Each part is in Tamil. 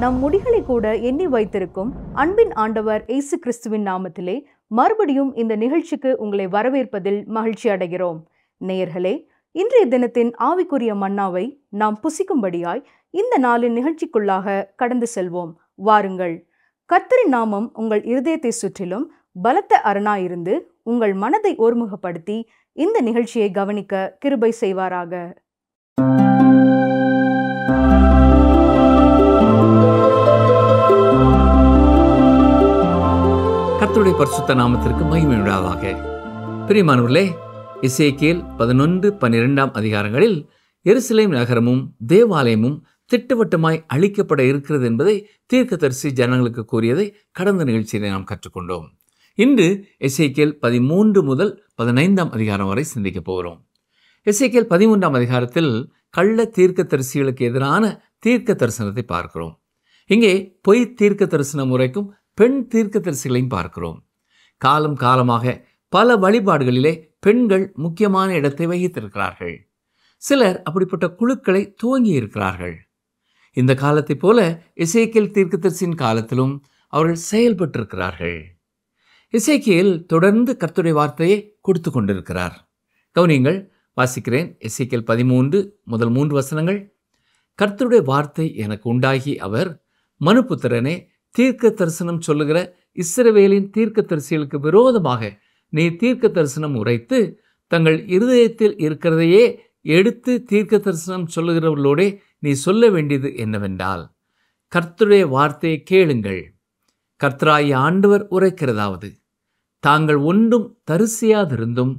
நம் முடிகளை கூட எண்ணி வைத்திருக்கும் அன்பின் ஆண்டவர் இயேசு கிறிஸ்துவின் நாமத்திலே மறுபடியும் இந்த நிகழ்ச்சிக்கு உங்களை வரவேற்பதில் மகிழ்ச்சி அடைகிறோம். நேயர்களே, இன்றைய தினத்தின் ஆவிக்குரிய மன்னாவை நாம் புசிக்கும்படியாய் இந்த நாளின் நிகழ்ச்சிக்குள்ளாக கடந்து செல்வோம். வாருங்கள். கர்த்தரின் நாமம் உங்கள் இருதயத்தை சுற்றிலும் பலத்த அரணாயிருந்து உங்கள் மனதை ஒருமுகப்படுத்தி இந்த நிகழ்ச்சியை கவனிக்க கிருபை செய்வாராக. கர்த்தருடைய பரிசுத்த நாமத்திற்கு மகிமை உண்டாவதாக. பிரியமானவர்களே, எசேக்கியேல் 11-12 அதிகாரங்களில் எருசலேம் நகரமும் தேவாலயமும் திட்டவட்டமாய் அழிக்கப்பட இருக்கிறது என்பதை தீர்க்கதரிசி ஜனங்களுக்கு கூறியதை கடந்த நிகழ்ச்சியிலே நாம் கற்றுக்கொண்டோம். இன்று எசேக்கியேல் 13-15 அதிகாரம் வரை சிந்திக்க போகிறோம். எசேக்கியேல் 13 அதிகாரத்தில் கள்ள தீர்க்கதரிசிகளுக்கு எதிரான தீர்க்க தரிசனத்தை பார்க்கிறோம். இங்கே பொய் தீர்க்க தரிசனம் உரைக்கும் பெண் தீர்க்கதரிசிகளையும் பார்க்கிறோம். காலம் காலமாக பல வழிபாடுகளிலே பெண்கள் முக்கியமான இடத்தை வகித்திருக்கிறார்கள். சிலர் அப்படிப்பட்ட குழுக்களை துவங்கி இருக்கிறார்கள். இந்த காலத்தை போல எசேக்கியேல் தீர்க்கதரிசியின் காலத்திலும் அவர்கள் செயல்பட்டிருக்கிறார்கள். எசேக்கியேல் தொடர்ந்து கர்த்தருடைய வார்த்தையை கொடுத்து கொண்டிருக்கிறார். கவனியங்கள், வாசிக்கிறேன். எசேக்கியேல் 13 முதல் 3 வசனங்கள். கர்த்தருடைய வார்த்தை எனக்கு உண்டாகி அவர், மனுபுத்திரனே, தீர்க்க தரிசனம் சொல்லுகிற இஸ்ரவேலின் தீர்க்க தரிசிகளுக்கு விரோதமாக நீ தீர்க்க தரிசனம் உரைத்து தங்கள் இருதயத்தில் இருக்கிறதையே எடுத்து தீர்க்க தரிசனம் சொல்லுகிறவர்களோடே நீ சொல்ல வேண்டியது என்னவென்றால், கர்த்தருடைய வார்த்தையை கேளுங்கள். கர்த்தராகிய ஆண்டவர் உரைக்கிறதாவது, தாங்கள் ஒன்றும் தரிசியாதிருந்தும்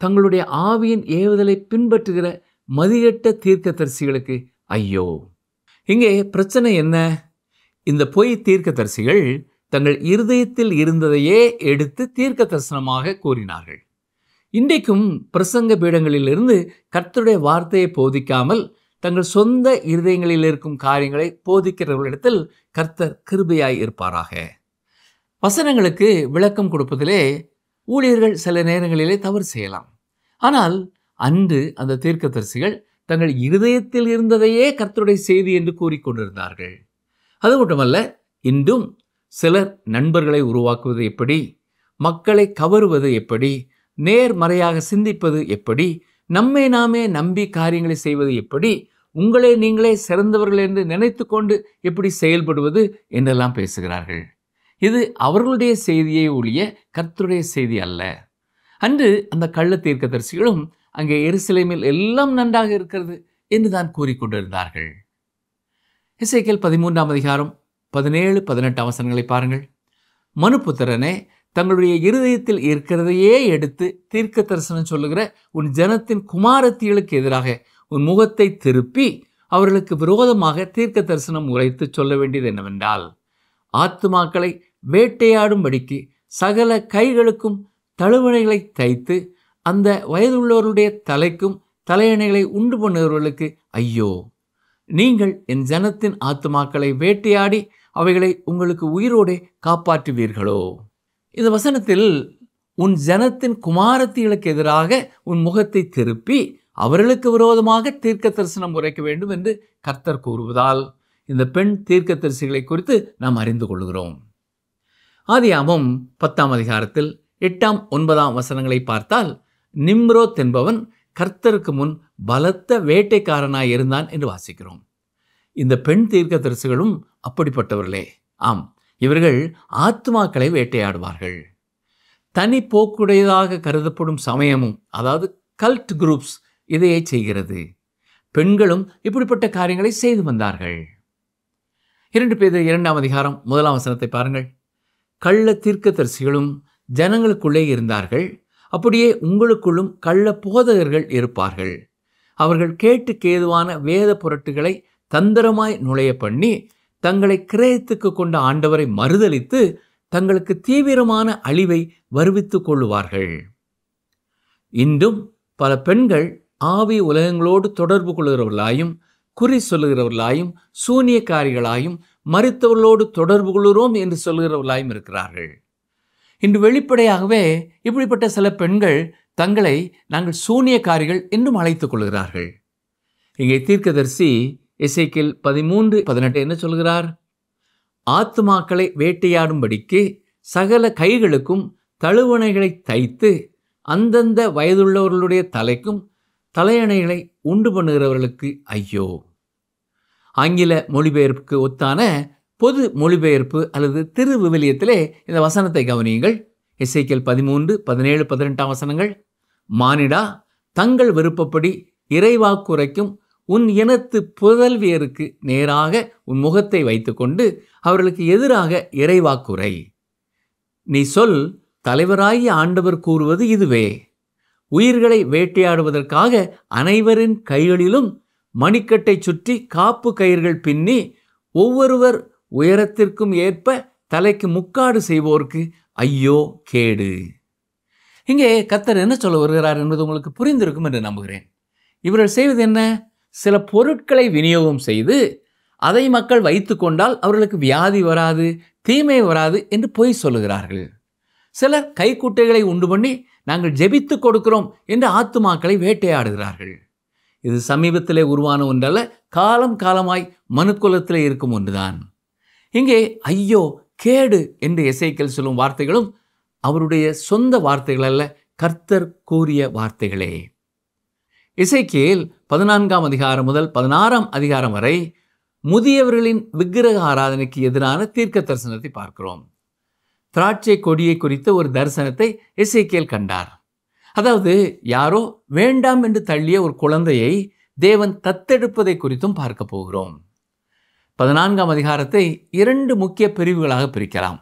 தங்களுடைய ஆவியின் ஏவுதலை பின்பற்றுகிற மதிகெட்ட தீர்க்க தரிசிகளுக்கு ஐயோ. இங்கே பிரச்சனை என்ன? இந்த பொய் தீர்க்கதரிசிகள் தங்கள் இருதயத்தில் இருந்ததையே எடுத்து தீர்க்க தரிசனமாக கூறினார்கள். இன்றைக்கும் பிரசங்க பீடங்களிலிருந்து கர்த்தருடைய வார்த்தையை போதிக்காமல் தங்கள் சொந்த இருதயங்களில் இருக்கும் காரியங்களை போதிக்கிறவர்களிடத்தில் கர்த்தர் கிருபையாய் இருப்பாராக. வசனங்களுக்கு விளக்கம் கொடுப்பதிலே ஊழியர்கள் சில நேரங்களிலே தவறு செய்யலாம். ஆனால் அன்று அந்த தீர்க்கதரிசிகள் தங்கள் இருதயத்தில் இருந்ததையே கர்த்தருடைய செய்தி என்று கூறிக்கொண்டிருந்தார்கள். அது மட்டுமல்ல, இன்றும் சிலர் நண்பர்களை உருவாக்குவது எப்படி, மக்களை கவருவது எப்படி, நேர்மறையாக சிந்திப்பது எப்படி, நம்மை நாமே நம்பி காரியங்களை செய்வது எப்படி, உங்களே நீங்களே சிறந்தவர்கள் என்று நினைத்து கொண்டு எப்படி செயல்படுவது என்றெல்லாம் பேசுகிறார்கள். இது அவர்களுடைய செய்தியை ஒழிய கர்த்தருடைய செய்தி அல்ல. அன்று அந்த கள்ள தீர்க்கதரிசிகளும் அங்கே எருசலேமில் எல்லாம் நன்றாக இருக்கிறது என்று தான் கூறிக்கொண்டிருந்தார்கள். எசேக்கியேல் 13 அதிகாரம் 17-18 வசனங்களை பாருங்கள். மனுபுத்திரனே, தங்களுடைய இருதயத்தில் இருக்கிறதையே எடுத்து தீர்க்க தரிசனம் சொல்லுகிற உன் ஜனத்தின் குமாரத்திகளுக்கு எதிராக உன் முகத்தை திருப்பி அவர்களுக்கு விரோதமாக தீர்க்க தரிசனம் உரைத்து சொல்ல வேண்டியது என்னவென்றால், ஆத்துமாக்களை வேட்டையாடும்படிக்கு சகல கைகளுக்கும் தழுவணைகளை தைத்து அந்த வயதுள்ளவருடைய தலைக்கும் தலையணைகளை உண்டு பண்ணுகிறவர்களுக்கு ஐயோ. நீங்கள் என் ஜனத்தின் ஆத்துமாக்களை வேட்டையாடி அவைகளை உங்களுக்கு உயிரோடே காப்பாற்றுவீர்களோ. இந்த வசனத்தில் உன் ஜனத்தின் குமாரத்திகளுக்கு எதிராக உன் முகத்தை திருப்பி அவர்களுக்கு விரோதமாக தீர்க்க தரிசனம் உரைக்க வேண்டும் என்று கர்த்தர் கூறுவதால் இந்த பெண் தீர்க்க தரிசிகளை குறித்து நாம் அறிந்து கொள்கிறோம். ஆதியாகமம் 10 அதிகாரத்தில் 8-9 வசனங்களை பார்த்தால், நிம்ரோத் என்பவன் கர்த்தருக்கு முன் பலத்த வேட்டைக்காரனாய் இருந்தான் என்று வாசிக்கிறோம். இந்த பெண் தீர்க்க தரிசிகளும் அப்படிப்பட்டவர்களே. ஆம், இவர்கள் ஆத்துமாக்களை வேட்டையாடுவார்கள். தனி போக்குடையதாக கருதப்படும் சமயமும், அதாவது கல்ட் குரூப்ஸ், இதையே செய்கிறது. பெண்களும் இப்படிப்பட்ட காரியங்களை செய்து வந்தார்கள். 2 பேதுரு 2 அதிகாரம் 1 வசனத்தை பாருங்கள். கள்ள தீர்க்க தரிசிகளும் ஜனங்களுக்குள்ளே இருந்தார்கள், அப்படியே உங்களுக்குள்ளும் கள்ள போதகர்கள் இருப்பார்கள். அவர்கள் கேட்டுக்கு ஏதுவான வேத புரட்டுகளை தந்திரமாய் நுழைய பண்ணி தங்களை கிரயத்துக்கு கொண்ட ஆண்டவரை மறுதலித்து தங்களுக்கு தீவிரமான அழிவை வருவித்துக் கொள்ளுவார்கள். இன்றும் பல பெண்கள் ஆவி உலகங்களோடு தொடர்பு கொள்கிறவர்களாயும், குறி சொல்லுகிறவர்களாயும், சூனியக்காரிகளாயும், மரித்தவர்களோடு தொடர்பு கொள்கிறோம் என்று சொல்லுகிறவர்களாயும் இருக்கிறார்கள். இன்று வெளிப்படையாகவே இப்படிப்பட்ட சில பெண்கள் தங்களை நாங்கள் சூனியக்காரிகள் என்றும் அழைத்துக் கொள்கிறார்கள். இங்கே தீர்க்கதரிசி எசேக்கியேல் 13:18 என்ன சொல்கிறார்? ஆத்துமாக்களை வேட்டையாடும்படிக்கு சகல கைகளுக்கும் தழுவணைகளை தைத்து அந்தந்த வயதுள்ளவர்களுடைய தலைக்கும் தலையணைகளை உண்டு பண்ணுகிறவர்களுக்கு ஐயோ. ஆங்கில மொழிபெயர்ப்புக்கு ஒத்தான பொது மொழிபெயர்ப்பு அல்லது திருவிவிலியத்திலே இந்த வசனத்தை கவனியுங்கள். எசேக்கியேல் 13, 17, 18 வசனங்கள். மானிடா, தங்கள் விருப்பப்படி இறைவாக்குரைக்கும் உன் இனத்து புதல்வியருக்கு நேராக உன் முகத்தை வைத்துக்கொண்டு அவர்களுக்கு எதிராக இறைவாக்குரை. நீ சொல், தலைவராகிய ஆண்டவர் கூறுவது இதுவே: உயிர்களை வேட்டையாடுவதற்காக அனைவரின் கைகளிலும் மணிக்கட்டை சுற்றி காப்பு கயிர்கள் பின்னி ஒவ்வொருவர் உயரத்திற்கும் ஏற்ப தலைக்கு முக்காடு செய்வோருக்கு ஐயோ கேடு. இங்கே கர்த்தர் என்ன சொல்ல வருகிறார் என்பது உங்களுக்கு புரிந்திருக்கும் என்று நம்புகிறேன். இவர்கள் செய்வது என்ன? சில பொருட்களை விநியோகம் செய்து அதை மக்கள் வைத்து கொண்டால் அவர்களுக்கு வியாதி வராது, தீமை வராது என்று பொய் சொல்லுகிறார்கள். சிலர் கைக்குட்டைகளை உண்டு பண்ணி நாங்கள் ஜெபித்து கொடுக்கிறோம் என்று ஆத்துமாக்களை வேட்டையாடுகிறார்கள். இது சமீபத்திலே உருவான ஒன்றல்ல, காலம் காலமாய் மனுக்குலத்திலே இருக்கும் ஒன்றுதான். இங்கே ஐயோ கேடு என்று எசேக்கியேல் சொல்லும் வார்த்தைகளும் அவருடைய சொந்த வார்த்தைகள் அல்ல, கர்த்தர் கூறிய வார்த்தைகளே. எசேக்கியேல் 14ஆம் அதிகாரம் முதல் 16ஆம் அதிகாரம் வரை முதியவர்களின் விக்கிரக ஆராதனைக்கு எதிரான தீர்க்க தரிசனத்தை பார்க்கிறோம். திராட்சை கொடியை குறித்த ஒரு தரிசனத்தை எசேக்கியேல் கண்டார். அதாவது யாரோ வேண்டாம் என்று தள்ளிய ஒரு குழந்தையை தேவன் தத்தெடுப்பதை குறித்தும் பார்க்க போகிறோம். 14ஆம் அதிகாரத்தை 2 முக்கிய பிரிவுகளாக பிரிக்கலாம்.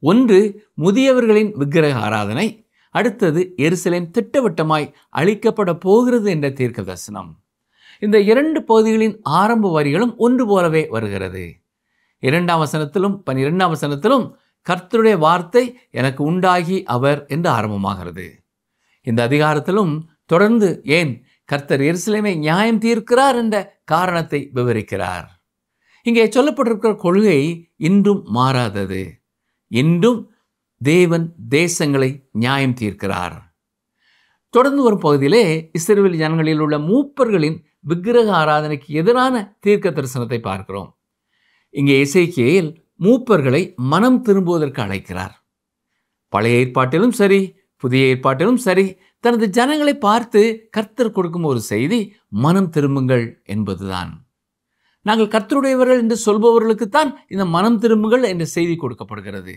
ஒன்று முதியவர்களின் விக்கிரக ஆராதனை, அடுத்தது எருசலேம் திட்டவட்டமாய் அழிக்கப்பட போகிறது என்ற தீர்க்க தரிசனம். இந்த 2 பகுதிகளின் ஆரம்ப வரிகளும் ஒன்று போலவே வருகிறது. 2ஆம் வசனத்திலும் 12ஆம் வசனத்திலும் கர்த்தருடைய வார்த்தை எனக்கு உண்டாகி அவர் என்று ஆரம்பமாகிறது. இந்த அதிகாரத்திலும் தொடர்ந்து ஏன் கர்த்தர் எருசலேமை நியாயம் தீர்க்கிறார் என்ற காரணத்தை விவரிக்கிறார். இங்கே சொல்லப்பட்டிருக்கிற கொள்கை இன்றும் மாறாதது. இன்றும் தேவன் தேசங்களை நியாயம் தீர்க்கிறார். தொடர்ந்து வரும் பகுதியிலே இஸ்ரவேல் ஜனங்களில் உள்ள மூப்பர்களின் விக்கிரக ஆராதனைக்கு எதிரான தீர்க்க தரிசனத்தை பார்க்கிறோம். இங்கே எசேக்கியேல் மூப்பர்களை மனம் திரும்புவதற்கு அழைக்கிறார். பழைய ஏற்பாட்டிலும் சரி, புதிய ஏற்பாட்டிலும் சரி, தனது ஜனங்களை பார்த்து கர்த்தர் கொடுக்கும் ஒரு செய்தி மனம் திரும்புங்கள் என்பதுதான். நாங்கள் கர்த்தருடையவர்கள் என்று சொல்பவர்களுக்குத்தான் இந்த மனம் திரும்புங்கள் என்ற செய்தி கொடுக்கப்படுகிறது.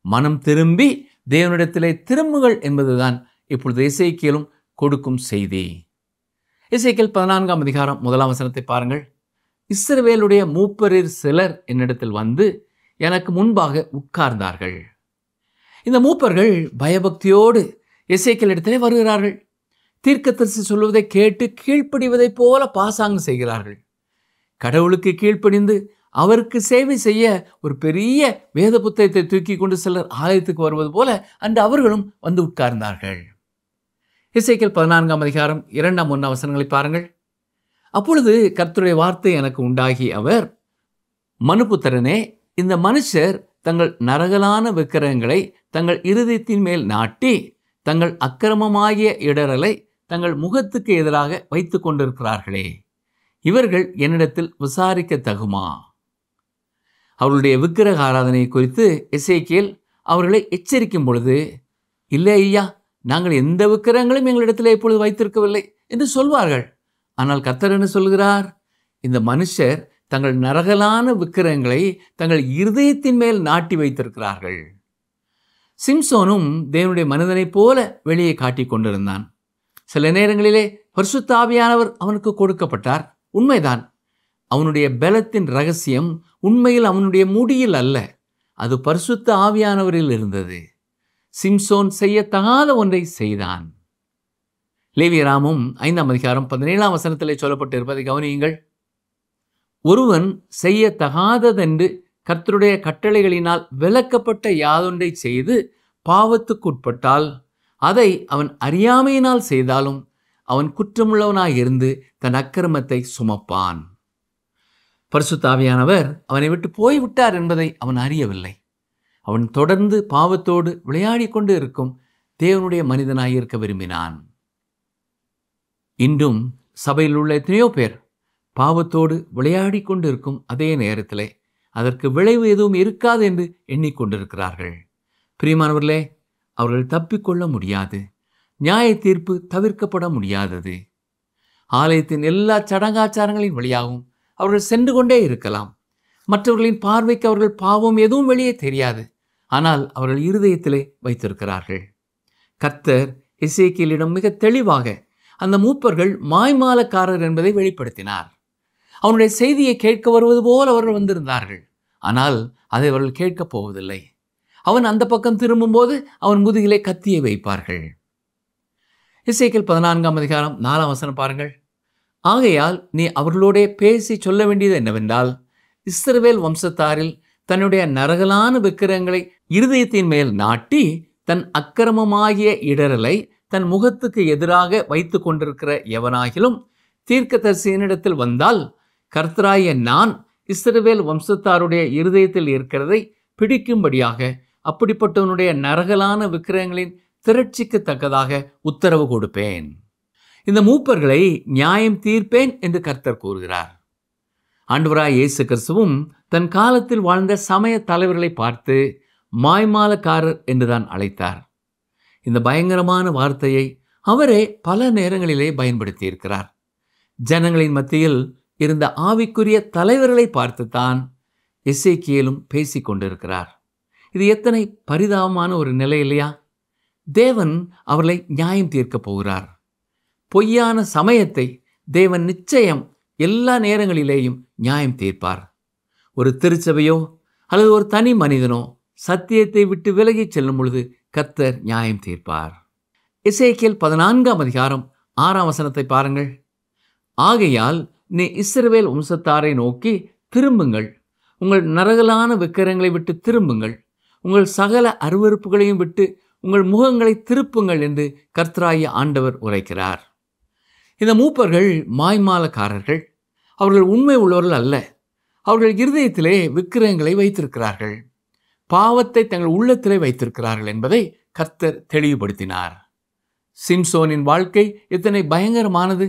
மனம் திரும்பி தேவனிடத்திலே திரும்புங்கள் என்பதுதான் இப்பொழுது எசேக்கியேலும் கொடுக்கும் செய்தி. எசேக்கியேல் 14ஆம் அதிகாரம் 1ஆம் வசனத்தை பாருங்கள். இஸ்ரவேலுடைய மூப்பரில் சிலர் என்னிடத்தில் வந்து எனக்கு முன்பாக உட்கார்ந்தார்கள். இந்த மூப்பர்கள் பயபக்தியோடு எசேக்கியேல் இடத்திலே வருகிறார்கள். தீர்க்கதரிசி சொல்வதை கேட்டு கீழ்ப்படிவதைப் போல பாசாங்கு செய்கிறார்கள். கடவுளுக்கு கீழ்ப்படிந்து அவருக்கு சேவை செய்ய ஒரு பெரிய வேத புத்தகத்தை தூக்கி கொண்டு சிலர் ஆலயத்துக்கு வருவது போல அன்று அவர்களும் வந்து உட்கார்ந்தார்கள். எசேக்கியேல் 14ஆம் அதிகாரம் 2ஆம் 1ஆம் வசனங்களை பாருங்கள். அப்பொழுது கர்த்தருடைய வார்த்தை எனக்கு உண்டாகி அவர், மனுபுத்திரனே, இந்த மனுஷர் தங்கள் நரகலான விக்கிரகங்களை தங்கள் இருதயத்தின் மேல் நாட்டி தங்கள் அக்கிரமமாகிய இடரலை தங்கள் முகத்துக்கு எதிராக வைத்து கொண்டிருக்கிறார்களே, இவர்கள் என்னிடத்தில் விசாரிக்க தகுமா? அவர்களுடைய விக்கிரக ஆராதனை குறித்து எசேக்கியேல் அவர்களை எச்சரிக்கும் பொழுது, இல்லை ஐயா, நாங்கள் எந்த விக்கிரகங்களையும் எங்களிடத்தில் இப்பொழுது வைத்திருக்கவில்லை என்று சொல்வார்கள். ஆனால் கர்த்தர் என்ன சொல்கிறார்? இந்த மனுஷர் தங்கள் நரகலான விக்கிரகங்களை தங்கள் இருதயத்தின் மேல் நாட்டி வைத்திருக்கிறார்கள். சிம்சோனும் தேவனுடைய மனிதனைப் போல வெளியே காட்டிக் கொண்டிருந்தான். சில நேரங்களிலே பரிசுத்த ஆவியானவர் அவனுக்கு கொடுக்கப்பட்டார், உண்மைதான். அவனுடைய பலத்தின் ரகசியம் உண்மையில் அவனுடைய முடியில் அல்ல, அது பரிசுத்த ஆவியானவரில் இருந்தது. சிம்சோன் செய்யத்தகாத ஒன்றை செய்தான். லேவியராமம் 5ஆம் அதிகாரம் 17ஆம் வசனத்திலே சொல்லப்பட்டிருப்பதை கவனியுங்கள். ஒருவன் செய்யத்தகாததென்று கர்த்தருடைய கட்டளைகளினால் விலக்கப்பட்ட யாதொன்றை செய்து பாவத்துக்குட்பட்டால் அதை அவன் அறியாமையினால் செய்தாலும் அவன் குற்றமுள்ளவனாயிருந்து தன் அக்கிரமத்தை சுமப்பான். பரிசுத்த ஆவியானவர் அவனை விட்டு போய்விட்டார் என்பதை அவன் அறியவில்லை. அவன் தொடர்ந்து பாவத்தோடு விளையாடி கொண்டு இருக்கும் தேவனுடைய மனிதனாயிருக்க விரும்பினான். இன்றும் சபையில் உள்ள எத்தனையோ பேர் பாவத்தோடு விளையாடி கொண்டு இருக்கும் அதே நேரத்தில் அதற்கு விளைவு எதுவும் இருக்காது என்று எண்ணிக்கொண்டிருக்கிறார்கள். பிரியமானவர்களே, அவர்கள் தப்பிக்கொள்ள முடியாது. நியாய தீர்ப்பு தவிர்க்கப்பட முடியாதது. ஆலயத்தின் எல்லா சடங்காச்சாரங்களின் வழியாகவும் அவர்கள் சென்று கொண்டே இருக்கலாம். மற்றவர்களின் பார்வைக்கு அவர்கள் பாவம் எதுவும் வெளியே தெரியாது. ஆனால் அவர்கள் இருதயத்திலே வைத்திருக்கிறார்கள். கர்த்தர் எசேக்கியேலிடம் மிக தெளிவாக அந்த மூப்பர்கள் மாய்மாலக்காரர் என்பதை வெளிப்படுத்தினார். அவனுடைய செய்தியை கேட்க வருவது போல் அவர்கள் வந்திருந்தார்கள். ஆனால் அதை அவர்கள் கேட்கப் போவதில்லை. அவன் அந்த பக்கம் திரும்பும்போது அவன் முதுகிலே கத்தியை வைப்பார்கள். எசேக்கியேல் 14 பாருங்கள். ஆகையால் நீ அவர்களோடே பேசி சொல்ல வேண்டியது என்னவென்றால், இஸ்ரவேல் வம்சத்தாரில் தன்னுடைய நரகலான விக்கிரகங்களை இருதயத்தின் மேல் நாட்டி தன் அக்கிரமமாகிய இடரலை தன் முகத்துக்கு எதிராக வைத்து கொண்டிருக்கிற எவனாகிலும் தீர்க்கதரிசியினிடத்தில் வந்தால், கர்த்தராகிய நான் இஸ்ரவேல் வம்சத்தாருடைய இருதயத்தில் இருக்கிறதை பிடிக்கும்படியாக அப்படிப்பட்டவனுடைய நரகலான விக்கிரகங்களின் திரட்சிக்கு தக்கதாக உத்தரவு கொடுப்பேன். இந்த மூப்பர்களை நியாயம் தீர்ப்பேன் என்று கர்த்தர் கூறுகிறார். ஆண்டவராய் இயேசு கிறிஸ்துவும் தன் காலத்தில் வாழ்ந்த சமய தலைவர்களை பார்த்து மாய்மாலக்காரர் என்றுதான் அழைத்தார். இந்த பயங்கரமான வார்த்தையை அவரே பல நேரங்களிலே பயன்படுத்தியிருக்கிறார். ஜனங்களின் மத்தியில் இருந்த ஆவிக்குரிய தலைவர்களை பார்த்துத்தான் எசேக்கியேலும் பேசி கொண்டிருக்கிறார். இது எத்தனை பரிதாபமான ஒரு நிலை இல்லையா? தேவன் அவர்களை நியாயம் தீர்க்கப் போகிறார். பொய்யான சமயத்தை தேவன் நிச்சயம் எல்லா நேரங்களிலேயும் நியாயம் தீர்ப்பார். ஒரு திருச்சபையோ அல்லது ஒரு தனி மனிதனோ சத்தியத்தை விட்டு விலகி செல்லும் பொழுது கர்த்தர் நியாயம் தீர்ப்பார். எசேக்கியேல் 14 பாருங்கள். ஆகையால் நீ இஸ்ரவேல் வம்சத்தாரை நோக்கி திரும்புங்கள், உங்கள் நரகலான விக்கிரகங்களை விட்டு திரும்புங்கள், உங்கள் சகல அருவருப்புகளையும் விட்டு உங்கள் முகங்களை திருப்புங்கள் என்று கர்த்தராகிய ஆண்டவர் உரைக்கிறார். இந்த மூப்பர்கள் மாய்மாலக்காரர்கள். அவர்கள் உண்மை உள்ளவர்கள் அல்ல. அவர்கள் இருதயத்திலே விக்கிரகங்களை வைத்திருக்கிறார்கள். பாவத்தை தங்கள் உள்ளத்திலே வைத்திருக்கிறார்கள் என்பதை கர்த்தர் தெளிவுபடுத்தினார். சிம்சோனின் வாழ்க்கை எத்தனை பயங்கரமானது!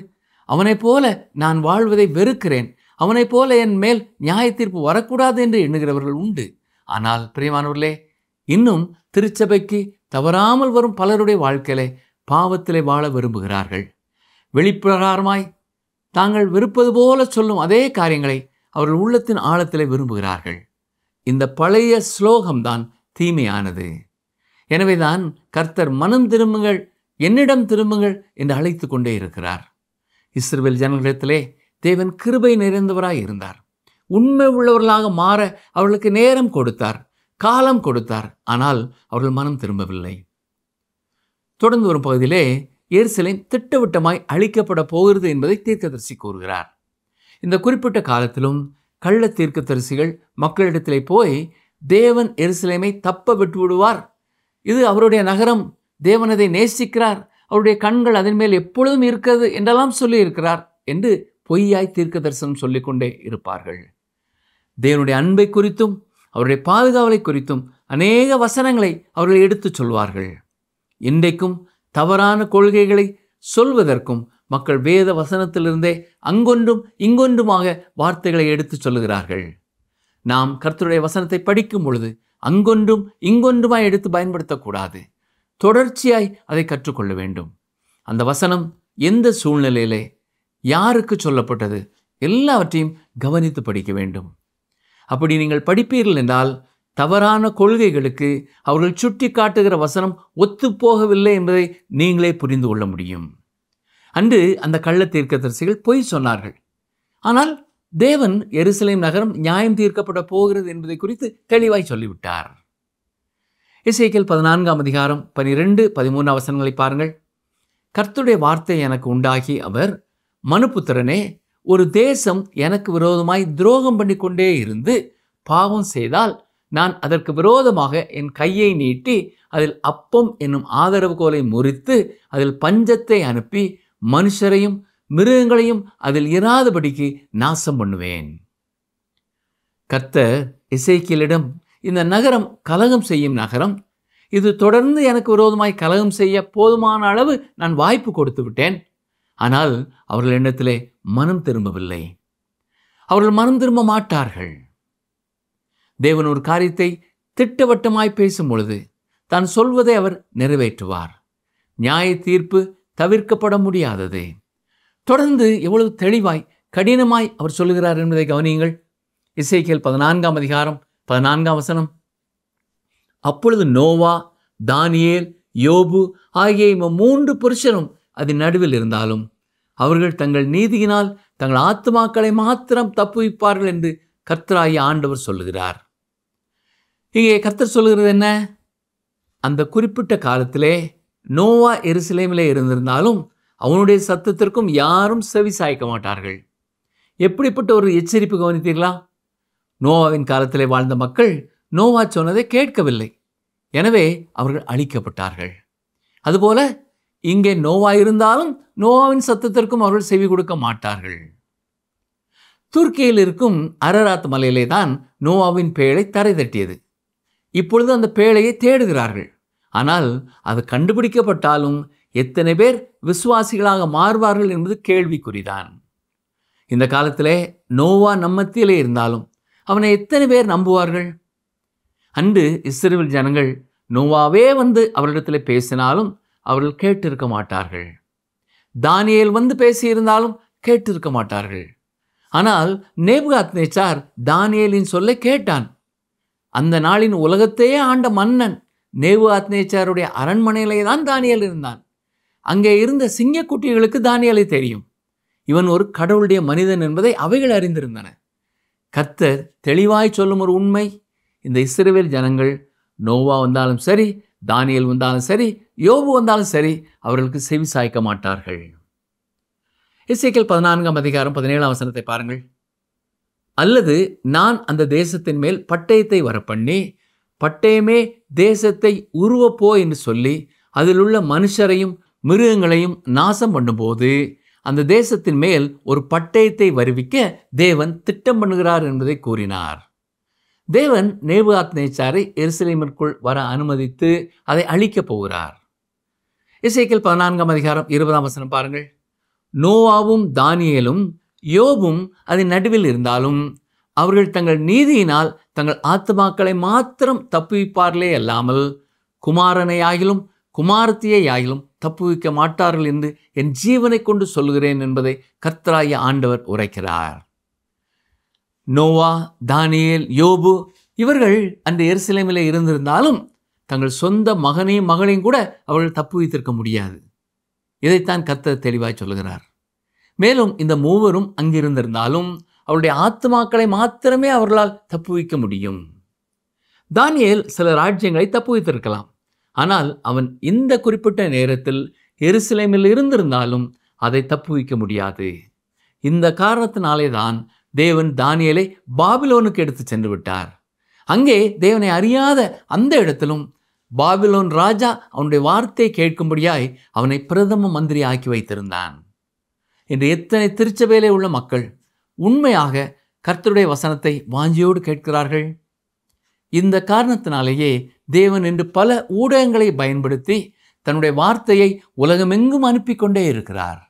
அவனைப் போல நான் வாழ்வதை வெறுக்கிறேன், அவனைப் போல என் மேல் நியாய தீர்ப்பு வரக்கூடாது என்று எண்ணுகிறவர்கள் உண்டு. ஆனால் பிரியமானவர்களே, இன்னும் திருச்சபைக்கு தவறாமல் வரும் பலருடைய வாழ்க்கையிலே பாவத்திலே வாழ விரும்புகிறார்கள். வெளிப்பிரகாரமாய் தாங்கள் விருப்பது போல சொல்லும் அதே காரியங்களை அவர்கள் உள்ளத்தின் ஆழத்திலே விரும்புகிறார்கள். இந்த பழைய ஸ்லோகம்தான் தீமையானது. எனவேதான் கர்த்தர் மனம் திரும்புங்கள், என்னிடம் திரும்புங்கள் என்று அழைத்து கொண்டே இருக்கிறார். இஸ்ரவேல் ஜனங்களிடத்திலே தேவன் கிருபை நிறைந்தவராய் இருந்தார். உண்மை உள்ளவர்களாக மாற அவர்களுக்கு நேரம் கொடுத்தார், காலம் கொடுத்தார். ஆனால் அவர்கள் மனம் திரும்பவில்லை. தொடர்ந்து வரும் பகுதியிலே எருசலேம் திட்டவட்டமாய் அழிக்கப்பட போகிறது என்பதை தீர்க்கதரிசி கூறுகிறார். இந்த குறிப்பிட்ட காலத்திலும் கள்ள தீர்க்கதரிசிகள் மக்களிடத்திலே போய் தேவன் எருசலேமை தப்ப விட்டு விடுவார், இது அவருடைய நகரம், தேவன் அதை நேசிக்கிறார், அவருடைய கண்கள் அதன் மேல் எப்பொழுதும் இருக்கிறது என்றெல்லாம் சொல்லி இருக்கிறார் என்று பொய்யாய் தீர்க்க தரிசனம் சொல்லிக்கொண்டே இருப்பார்கள். தேவனுடைய அன்பை குறித்தும் அவருடைய பாதுகாவலை குறித்தும் அநேக வசனங்களை அவர்கள் எடுத்து சொல்வார்கள். இன்றைக்கும் தவறான கொள்கைகளை சொல்வதற்கும் மக்கள் வேத வசனத்திலிருந்தே அங்கொன்றும் இங்கொன்றுமாக வார்த்தைகளை எடுத்து சொல்லுகிறார்கள். நாம் கர்த்தருடைய வசனத்தை படிக்கும் பொழுது அங்கொன்றும் இங்கொன்றுமாய் எடுத்து பயன்படுத்தக்கூடாது. தொடர்ச்சியாய் அதை கற்றுக்கொள்ள வேண்டும். அந்த வசனம் எந்த சூழ்நிலையிலே யாருக்கு சொல்லப்பட்டது எல்லாவற்றையும் கவனித்து படிக்க வேண்டும். அப்படி நீங்கள் படிப்பீர்கள் என்றால் தவறான கொள்கைகளுக்கு அவர்கள் சுட்டி காட்டுகிற வசனம் ஒத்துப்போகவில்லை என்பதை நீங்களே புரிந்து கொள்ள முடியும். அன்று அந்த கள்ள தீர்க்கதரிசிகள் பொய் சொன்னார்கள். ஆனால் தேவன் எருசலேம் நகரம் நியாயம் தீர்க்கப்பட போகிறது என்பதை குறித்து தெளிவாய் சொல்லிவிட்டார். எசேக்கியேல் 14:12-13 பாருங்கள். கர்த்தருடைய வார்த்தை எனக்கு உண்டாகி அவர், மனுபுத்திரனே, ஒரு தேசம் எனக்கு விரோதமாய் துரோகம் பண்ணி கொண்டே இருந்து பாவம் செய்தால் நான் அதற்கு விரோதமாக என் கையை நீட்டி அதில் அப்பம் என்னும் ஆதரவு கோலை முறித்து அதில் பஞ்சத்தை அனுப்பி மனுஷரையும் மிருகங்களையும் அதில் இராதபடிக்கு நாசம் பண்ணுவேன். கர்த்தர் எசேக்கியேலிடம், இந்த நகரம் கலகம் செய்யும் நகரம், இது தொடர்ந்து எனக்கு விரோதமாய் கலகம் செய்ய போதுமான அளவு நான் வாய்ப்பு கொடுத்து விட்டேன். ஆனால் அவர்கள் எண்ணத்திலே மனம் திரும்பவில்லை. அவர்கள் மனம் திரும்ப மாட்டார்கள். தேவன் ஒரு காரியத்தை திட்டவட்டமாய் பேசும் பொழுது தான் சொல்வதை அவர் நிறைவேற்றுவார். நியாய தீர்ப்பு தவிர்க்கப்பட முடியாதது. தொடர்ந்து எவ்வளவு தெளிவாய் கடினமாய் அவர் சொல்லுகிறார் என்பதை கவனியுங்கள். எசேக்கியேல் 14ஆம் அதிகாரம் 14ஆம் வசனம். அப்பொழுது நோவா, தானியேல், யோபு ஆகிய 3 புருஷரும் அதன் நடுவில் இருந்தாலும் அவர்கள் தங்கள் நீதியினால் தங்கள் ஆத்துமாக்களை மாத்திரம் தப்புவிப்பார்கள் என்று கர்த்தராகிய ஆண்டவர் சொல்லுகிறார். இங்கே கர்த்தர் சொல்லுகிறது என்ன? அந்த குறிப்பிட்ட காலத்திலே நோவா எருசலேமிலே இருந்திருந்தாலும் அவனுடைய சத்தத்திற்கும் யாரும் செவி சாய்க்க மாட்டார்கள். எப்படிப்பட்ட ஒரு எச்சரிப்பு கவனித்தீர்களா? நோவாவின் காலத்திலே வாழ்ந்த மக்கள் நோவா சொன்னதை கேட்கவில்லை. எனவே அவர்கள் அழிக்கப்பட்டார்கள். அதுபோல இங்கே நோவா இருந்தாலும் நோவாவின் சத்தத்திற்கும் அவர்கள் செவி கொடுக்க மாட்டார்கள். துர்க்கியில் இருக்கும் அரராத் மலையிலே தான் நோவாவின் பேழை தரை தட்டியது. இப்பொழுது அந்த பேழையை தேடுகிறார்கள். ஆனால் அது கண்டுபிடிக்கப்பட்டாலும் எத்தனை பேர் விசுவாசிகளாக மாறுவார்கள் என்பது கேள்விக்குறிதான். இந்த காலத்திலே நோவா நம்மத்திலே இருந்தாலும் அவனை எத்தனை பேர் நம்புவார்கள்? அன்று இஸ்ரவேல் ஜனங்கள் நோவாவே வந்து அவரிடத்தில் பேசினாலும் அவர்கள் கேட்டிருக்க மாட்டார்கள். தானியேல் வந்து பேசியிருந்தாலும் கேட்டிருக்க மாட்டார்கள். ஆனால் நேபுகாத்நேச்சார் தானியேலின் சொல்லை கேட்டான். அந்த நாளின் உலகத்தையே ஆண்ட மன்னன் நேபுகாத்நேச்சாருடைய அரண்மனையிலே தான் தானியேல் இருந்தான். அங்கே இருந்த சிங்கக்குட்டிகளுக்கு தானியேலை தெரியும். இவன் ஒரு கடவுளுடைய மனிதன் என்பதை அவைகள் அறிந்திருந்தன. கர்த்தர் தெளிவாய் சொல்லும் ஒரு உண்மை, இந்த இஸ்ரவேல் ஜனங்கள் நோவா வந்தாலும் சரி, தானியேல் வந்தாலும் சரி, யோபு வந்தாலும் சரி, அவர்களுக்கு செவி சாய்க்க மாட்டார்கள். எசேக்கியேல் 14ஆம் அதிகாரம் 17ஆம் வசனத்தை பாருங்கள். அல்லது நான் அந்த தேசத்தின் மேல் பட்டயத்தை வரப்பண்ணி, பட்டயமே தேசத்தை உருவப்போ என்று சொல்லி அதில் உள்ள மனுஷரையும் மிருகங்களையும் நாசம் பண்ணும்போது அந்த தேசத்தின் மேல் ஒரு பட்டயத்தை வருவிக்க தேவன் திட்டம் பண்ணுகிறார் என்பதை கூறினார். தேவன் நேபுகாத்நேச்சாரை எருசலேமிற்குள் வர அனுமதித்து அதை அழிக்கப் போகிறார். எசேக்கியேல் 14ஆம் அதிகாரம் 20ஆம் வசனம் பாருங்கள். நோவாவும் தானியேலும் யோபும் அதன் நடுவில் இருந்தாலும் அவர்கள் தங்கள் நீதியினால் தங்கள் ஆத்துமாக்களை மாத்திரம் தப்புவிப்பார்களே அல்லாமல் குமாரனையாகிலும் குமாரத்தியையாகிலும் தப்புவிக்க மாட்டார்கள் என்று என் ஜீவனை கொண்டு சொல்கிறேன் என்பதை கர்த்தராகிய ஆண்டவர் உரைக்கிறார். நோவா, தானியேல், யோபு இவர்கள் அந்த எருசலேமிலே இருந்திருந்தாலும் தங்கள் சொந்த மகனையும் மகளையும் கூட அவர்கள் தப்புவித்திருக்க முடியாது. இதைத்தான் கர்த்தர் தெளிவாய் சொல்லுகிறார். மேலும் இந்த மூவரும் அங்கிருந்திருந்தாலும் அவருடைய ஆத்துமாக்களை மாத்திரமே அவர்களால் தப்புவிக்க முடியும். தானியேல் சில ராஜ்யங்களை தப்புவித்திருக்கலாம். ஆனால் அவன் இந்த குறிப்பிட்ட நேரத்தில் எருசலேமில் இருந்திருந்தாலும் அதை தப்புவிக்க முடியாது. இந்த காரணத்தினாலே தான் தேவன் தானியேலை பாபிலோனுக்கு எடுத்து சென்று விட்டார். அங்கே தேவனை அறியாத அந்த இடத்திலும் பாபிலோன் ராஜா அவனுடைய வார்த்தையை கேட்கும்படியாய் அவனை பிரதம மந்திரி ஆக்கி வைத்திருந்தான். இன்று எத்தனை திருச்சபையிலே உள்ள மக்கள் உண்மையாக கர்த்தருடைய வசனத்தை வாஞ்சியோடு கேட்கிறார்கள். இந்த காரணத்தினாலேயே தேவன் இன்று பல ஊடகங்களை பயன்படுத்தி தன்னுடைய வார்த்தையை உலகமெங்கும் அனுப்பி கொண்டே இருக்கிறார்.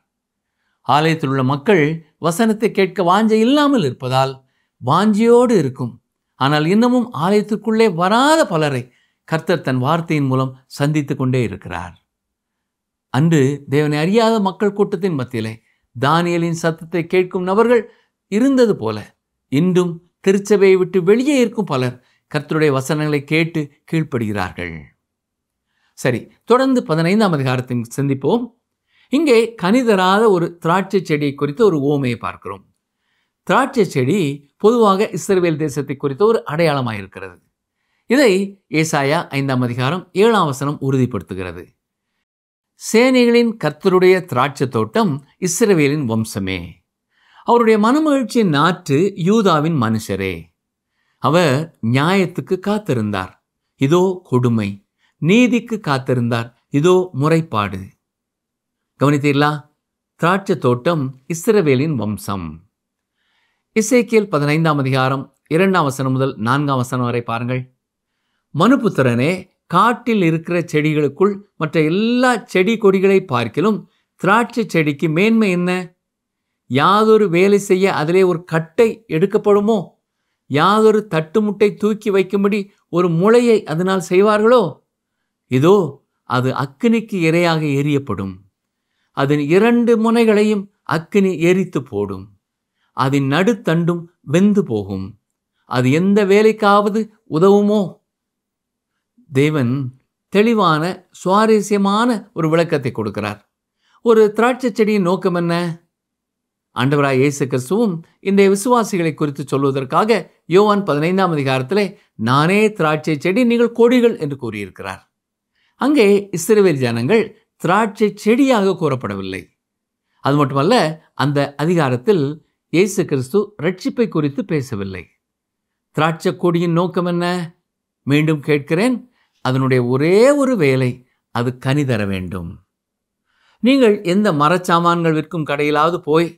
ஆலயத்தில் உள்ள மக்கள் வசனத்தை கேட்க வாஞ்சை இல்லாமல் இருப்பதால் வாஞ்சியோடு இருக்கும். ஆனால் இன்னமும் ஆலயத்திற்குள்ளே வராத பலரை கர்த்தர் தன் வார்த்தையின் மூலம் சந்தித்து கொண்டே இருக்கிறார். அன்று தேவனை அறியாத மக்கள் கூட்டத்தின் மத்தியிலே தானியேலின் சத்தத்தை கேட்கும் நபர்கள் இருந்தது போல இன்றும் திருச்சபையை விட்டு வெளியே இருக்கும் பலர் கர்த்தருடைய வசனங்களை கேட்டு கீழ்ப்படுகிறார்கள். சரி, தொடர்ந்து 15ஆம் அதிகாரத்தை சிந்திப்போம். இங்கே கனிதராத ஒரு திராட்சை செடியை குறித்த ஒரு உவமையை பார்க்கிறோம். திராட்சை செடி பொதுவாக இஸ்ரவேல் தேசத்தை குறித்த ஒரு அடையாளமாக இருக்கிறது. இதை ஏசாயா 5ஆம் அதிகாரம் 7ஆம் வசனம் உறுதிப்படுத்துகிறது. சேனைகளின் கர்த்தருடைய திராட்சை தோட்டம் இஸ்ரவேலின் வம்சமே, அவருடைய மனமகிழ்ச்சியின் நாற்று யூதாவின் மனுஷரே. அவர் நியாயத்துக்கு காத்திருந்தார், இதோ கொடுமை, நீதிக்கு காத்திருந்தார், இதோ முறைப்பாடு. கவனித்தீர்களா? திராட்சை தோட்டம் இஸ்ரவேலின் வம்சம். எசேக்கியேல் 15ஆம் அதிகாரம் 2ஆம் வசனம் முதல் 4ஆம் வசனம் வரை பாருங்கள். மனுபுத்திரனே, காட்டில் இருக்கிற செடிகளுக்குள் மற்ற எல்லா செடி கொடிகளை பார்க்கிலும் திராட்சை செடிக்கு மேன்மை என்ன? யாதொரு வேலை செய்ய அதிலே ஒரு கட்டை எடுக்கப்படுமோ? யாதொரு தட்டுமுட்டை தூக்கி வைக்கும்படி ஒரு முளையை அதனால் செய்வார்களோ? இதோ அது அக்கினிக்கு இரையாக எரியப்படும். அதன் 2 முனைகளையும் அக்கினி எரித்து போடும். அதன் நடுத்தண்டும் வெந்து போகும். அது எந்த வேலைக்காவது உதவுமோ? தேவன் தெளிவான சுவாரஸ்யமான ஒரு விளக்கத்தை கொடுக்கிறார். ஒரு திராட்சை செடியின் நோக்கம் என்ன? ஆண்டவராய் இயேசு கிறிஸ்துவும் இன்றைய விசுவாசிகளை குறித்து சொல்வதற்காக யோவான் 15ஆம் அதிகாரத்திலே நானே திராட்சை செடி, நீங்கள் கொடிகள் என்று கூறியிருக்கிறார். அங்கே இஸ்ரவேல் ஜனங்கள் திராட்சை செடியாக கூறப்படவில்லை. அது மட்டுமல்ல, அந்த அதிகாரத்தில் இயேசு கிறிஸ்து ரட்சிப்பை குறித்து பேசவில்லை. திராட்சை கொடியின் நோக்கம் என்ன? மீண்டும் கேட்கிறேன், அதனுடைய ஒரே ஒரு வேலை, அது கனி தர வேண்டும். நீங்கள் எந்த மரச்சாமான்கள் விற்கும் கடையிலாவது போய்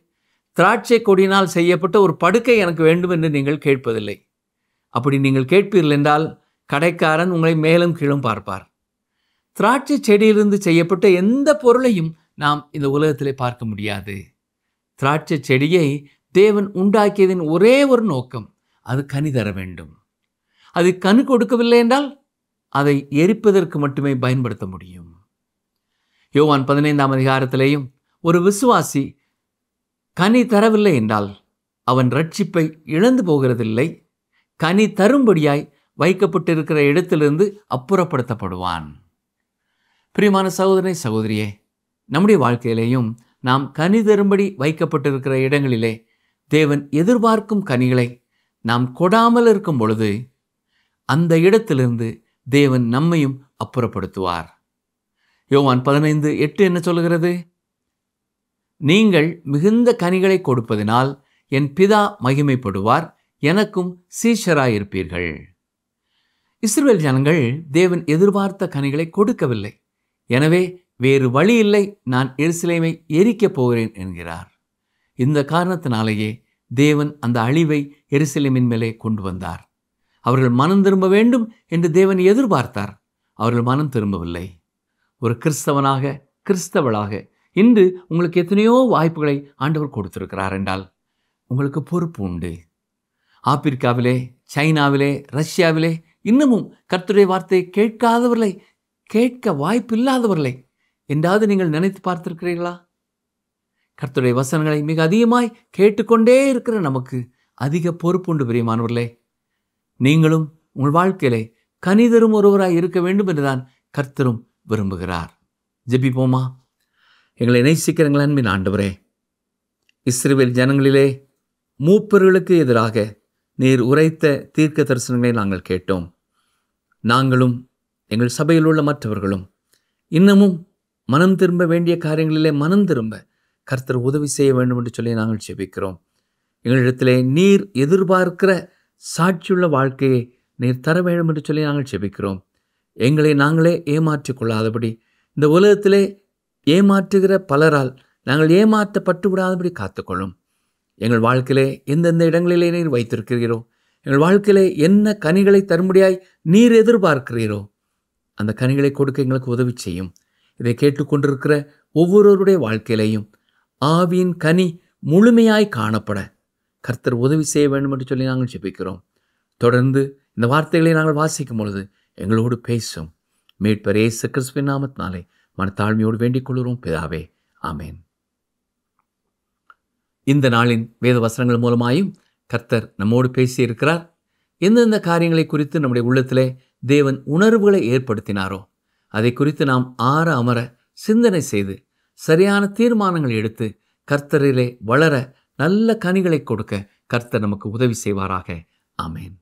திராட்சை கொடியினால் செய்யப்பட்ட ஒரு படுக்கை எனக்கு வேண்டும் என்று நீங்கள் கேட்பதில்லை. அப்படி நீங்கள் கேட்பீர்கள் என்றால் கடைக்காரன் உங்களை மேலும் கீழும் பார்ப்பார். திராட்சை செடியிலிருந்து செய்யப்பட்ட எந்த பொருளையும் நாம் இந்த உலகத்திலே பார்க்க முடியாது. திராட்சை செடியை தேவன் உண்டாக்கியதின் ஒரே ஒரு நோக்கம், அது கனி தர வேண்டும். அது கனி கொடுக்கவில்லை என்றால் அதை எரிப்பதற்கு மட்டுமே பயன்படுத்த முடியும். யோவான் 15ஆம் அதிகாரத்திலேயும் ஒரு விசுவாசி கனி தரவில்லை என்றால் அவன் ரட்சிப்பை இழந்து போகிறதில்லை, கனி தரும்படியாய் வைக்கப்பட்டிருக்கிற இடத்திலிருந்து அப்புறப்படுத்தப்படுவான். பிரியமான சகோதரனை சகோதரியே, நம்முடைய வாழ்க்கையிலேயும் நாம் கனி தரும்படி வைக்கப்பட்டிருக்கிற இடங்களிலே தேவன் எதிர்பார்க்கும் கனிகளை நாம் கொடாமல் இருக்கும் பொழுது அந்த இடத்திலிருந்து தேவன் நம்மையும் அப்புறப்படுத்துவார். யோவான் 15:8 என்ன சொல்கிறது? நீங்கள் மிகுந்த கனிகளை கொடுப்பதினால் என் பிதா மகிமைப்படுவார், எனக்கும் சீஷராயிருப்பீர்கள். இஸ்ரவேல் ஜனங்கள் தேவன் எதிர்பார்த்த கனிகளை கொடுக்கவில்லை. எனவே வேறு வழி இல்லை, நான் எருசலேமை எரிக்கப் போகிறேன் என்கிறார். இந்த காரணத்தினாலேயே தேவன் அந்த அழிவை எருசலேமின் மேலே கொண்டு வந்தார். அவர்கள் மனம் திரும்ப வேண்டும் என்று தேவன் எதிர்பார்த்தார். அவர்கள் மனம் திரும்பவில்லை. ஒரு கிறிஸ்தவனாக, கிறிஸ்தவளாக இன்று உங்களுக்கு எத்தனையோ வாய்ப்புகளை ஆண்டவர் கொடுத்திருக்கிறார் என்றால் உங்களுக்கு பொறுப்பு உண்டு. ஆப்பிரிக்காவிலே, சைனாவிலே, ரஷ்யாவிலே இன்னமும் கர்த்தருடைய வார்த்தையை கேட்காதவர்களை, கேட்க வாய்ப்பில்லாதவர்களை என்றாவது நீங்கள் நினைத்து பார்த்திருக்கிறீர்களா? கர்த்தருடைய வசனங்களை மிக அதிகமாய் கேட்டுக்கொண்டே இருக்கிற நமக்கு அதிக பொறுப்புண்டு. பிரியமானவர்களே, நீங்களும் உங்கள் வாழ்க்கையிலே கனிதரும் ஒருவராய் இருக்க வேண்டும் என்றுதான் கர்த்தரும் விரும்புகிறார். ஜெபிப்போமா. எங்களை நேசிக்கிறங்கள் அன்பின் ஆண்டவரே, இஸ்ரவேல் ஜனங்களிலே மூப்பர்களுக்கு எதிராக நீர் உரைத்த தீர்க்க தரிசனங்களை நாங்கள் கேட்டோம். நாங்களும் எங்கள் சபையில் உள்ள மற்றவர்களும் இன்னமும் மனம் திரும்ப வேண்டிய காரியங்களிலே மனம் திரும்ப கர்த்தர் உதவி செய்ய வேண்டும் என்று சொல்லி நாங்கள் ஜெபிக்கிறோம். எங்களிடத்திலே நீர் எதிர்பார்க்கிற சாட்சியுள்ள வாழ்க்கையை நீர் தர வேண்டும் என்று சொல்லி நாங்கள் ஜெபிக்கிறோம். எங்களை நாங்களே ஏமாற்றிக் கொள்ளாதபடி, இந்த உலகத்திலே ஏமாற்றுகிற பலரால் நாங்கள் ஏமாற்றப்பட்டு விடாதபடி காத்துக்கொள்ளும். எங்கள் வாழ்க்கையிலே எந்தெந்த இடங்களிலே நீர் வைத்திருக்கிறீரோ, எங்கள் வாழ்க்கையிலே என்ன கனிகளை தரும்படியாய் நீர் எதிர்பார்க்கிறீரோ அந்த கனிகளை கொடுக்க எங்களுக்கு உதவி செய்யும். இதை கேட்டுக்கொண்டிருக்கிற ஒவ்வொருவருடைய வாழ்க்கையிலையும் ஆவியின் கனி முழுமையாய் காணப்பட கர்த்தர் உதவி செய்ய வேண்டும் என்று சொல்லி நாங்கள் ஜெபிக்கிறோம். தொடர்ந்து இந்த வார்த்தைகளை நாங்கள் வாசிக்கும் பொழுது எங்களோடு பேசும். மீட்பர் இயேசு கிறிஸ்துவின் நாமத்தினாலே மனத்தாழ்மையோடு வேண்டிக் கொள்கிறோம் பிதாவே, ஆமேன். இந்த நாளின் வேத வசனங்கள் மூலமாயும் கர்த்தர் நம்மோடு பேசியிருக்கிறார். எந்தெந்த காரியங்களை குறித்து நம்முடைய உள்ளத்திலே தேவன் உணர்வுகளை ஏற்படுத்தினாரோ அதை குறித்து நாம் ஆற அமர சிந்தனை செய்து சரியான தீர்மானங்கள் எடுத்து கர்த்தரிலே வளர நல்ல கனிகளை கொடுக்க கர்த்தர் நமக்கு உதவி செய்வாராக. ஆமேன்.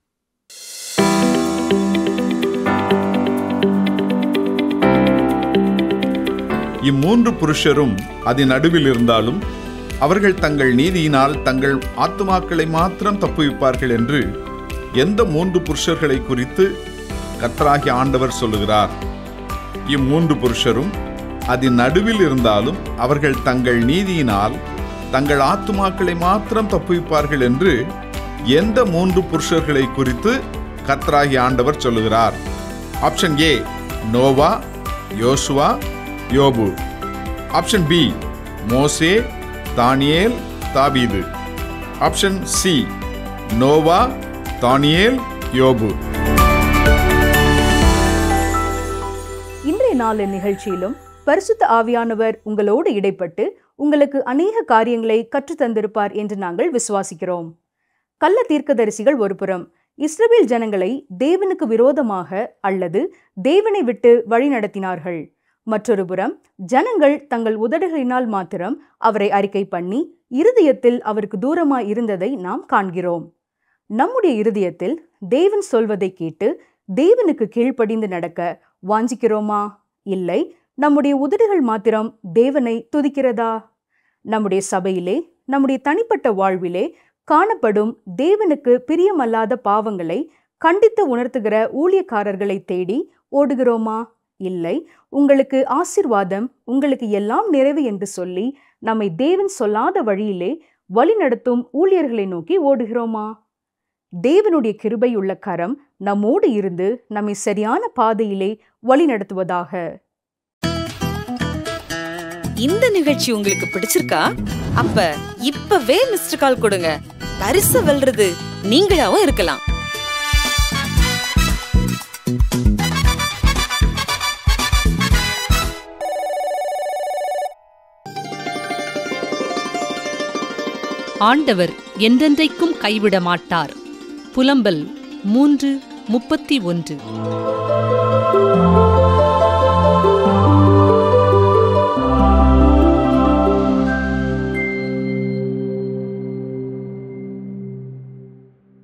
இம்மூன்று புருஷரும் அதன் நடுவில் இருந்தாலும் அவர்கள் தங்கள் நீதியினால் தங்கள் ஆத்துமாக்களை மாத்திரம் தப்புவிப்பார்கள் என்று எந்த 3 புருஷர்களை குறித்து கர்த்தராகிய ஆண்டவர் சொல்லுகிறார்? இம்மூன்று புருஷரும் அதன் நடுவில் இருந்தாலும் அவர்கள் தங்கள் நீதியினால் தங்கள் ஆத்துமாக்களை மாத்திரம் தப்புவிப்பார்கள் என்று எந்த 3 புருஷர்களை குறித்து கர்த்தராகிய ஆண்டவர் சொல்லுகிறார்? ஆப்ஷன் ஏ, நோவா, யோசுவா, யோபு. ஆப்ஷன் பி, மோசே, தானியேல், தாவீது. ஆப்ஷன் சி, நோவா, தானியேல், யோபு. இன்றைய நாளின் நிகழ்ச்சியிலும் பரிசுத்த ஆவியானவர் உங்களோடு இடைப்பட்டு உங்களுக்கு அநேக காரியங்களை கற்றுத்தந்திருப்பார் என்று நாங்கள் விசுவாசிக்கிறோம். கள்ள தீர்க்கதரிசிகள் ஒருபுறம் இஸ்ரவேல் ஜனங்களை தேவனுக்கு விரோதமாக அல்லது தேவனை விட்டு வழிநடத்தினார்கள். மற்றொரு புறம் ஜனங்கள் தங்கள் உதடுகளினால் மாத்திரம் அவரை அறிக்கை பண்ணி இருதயத்தில் அவருக்கு தூரமாய் இருந்ததை நாம் காண்கிறோம். நம்முடைய இருதயத்தில் தேவன் சொல்வதை கேட்டு தேவனுக்கு கீழ்ப்படிந்து நடக்க வாஞ்சிக்கிறோமா? இல்லை, நம்முடைய உதடுகள் மாத்திரம் தேவனை துதிக்கிறதா? நம்முடைய சபையிலே, நம்முடைய தனிப்பட்ட வாழ்விலே காணப்படும் தேவனுக்கு பிரியமல்லாத பாவங்களை கண்டித்து உணர்த்துகிற ஊழியக்காரர்களை தேடி ஓடுகிறோமா? இல்லை, உங்களுக்கு ஆசீர்வாதம், உங்களுக்கு எல்லாம் நிறைவு என்று சொல்லி நம்மை தேவன் சொல்லாத வழியிலே வழிநடத்தும் ஊழியர்களை நோக்கி ஓடுகிறோமா? தேவனுடைய கிருபை உள்ள கரம் நம்மோடு இருந்து நம்மை சரியான பாதையிலே வழிநடத்துவதாக. இந்த நிகழ்ச்சி உங்களுக்கு பிடிச்சிருக்கா? அப்ப இப்பவே மிஸ்டர் கால் கொடுங்க. பரிசு வெல்றது நீங்களாவும் இருக்கலாம். ஆண்டவர் என்றென்றைக்கும் கைவிட மாட்டார். புலம்பல் 3:31.